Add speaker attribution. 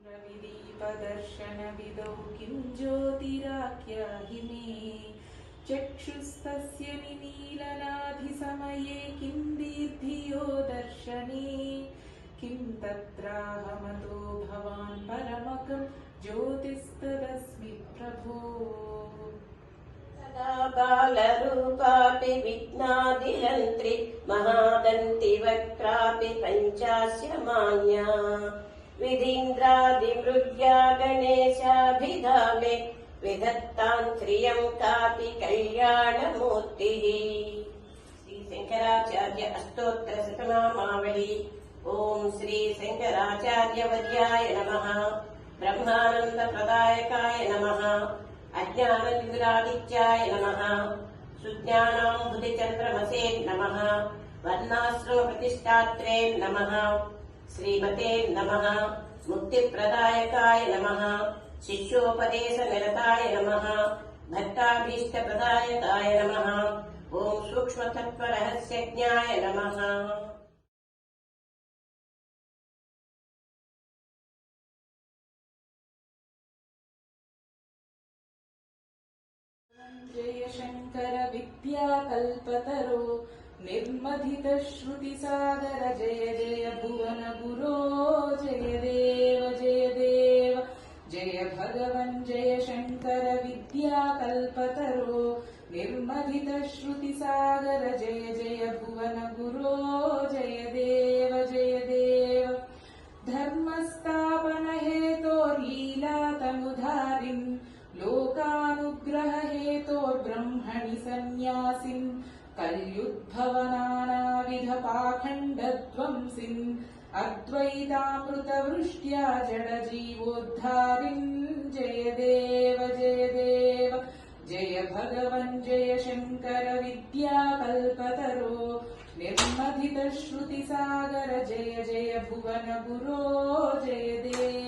Speaker 1: रविदीपदर्शनविदौ किं ज्योतिराख्याहि मे चक्षुस्तस्य निमीलनाधिसमये किं दीर्धियो दर्शने किं तत्राहमतो भवान् परमकं ज्योतिस्तदस्मि प्रभो।
Speaker 2: सदा बालरूपापि विघ्नादिहन्त्रि महादन्ति वक्त्रापि पञ्चास्य मान्या विधीन्द्रादिमृग्या गणेशाभिधामे विधत्तां श्रियं कापि कल्याणमूर्तिः। श्री शंकराचार्य अष्टोत्तर शतनामावली। ओम श्री शंकराचार्यवर्याय नमः। ब्रह्मानंद प्रदायकाय नमः। अज्ञानविदुरादित्याय नमः। सुज्ञानाम्बुधिचन्द्रमसे नमः। वर्णाश्रमप्रतिष्ठात्रे नमः। श्रीमते नमः। मुक्तिप्रदायकाय नमः। शिष्योपदेशनिरताय नमः। भक्ताभीष्टप्रदायकाय नमः। ओम सूक्ष्मतत्त्वरहस्यज्ञाय नमः।
Speaker 1: जय शंकर विद्याकल्पतरो निर्मथितश्रुतिसागर जय जय भुवन गुरो जय देव जय भगवन् जय शंकर विद्याकल्पतरो निर्मथितश्रुतिसागर जय जय भुवन गुरो जय देव धर्मस्थापन हेतोर्लीलातनुधारिन् लोकानुग्रह हेतोर्ब्रह्मणि सन्न्यासिन् कल्युद्भवनानाविध पाखण्डध्वंसिन् अद्वैतामृतवृष्ट्या जडजीवोद्धारिन् जय देव जय भगवन् जय शंकर विद्याकल्पतरो निर्मथितश्रुतिसागर जय जय भुवन गुरो जय देव।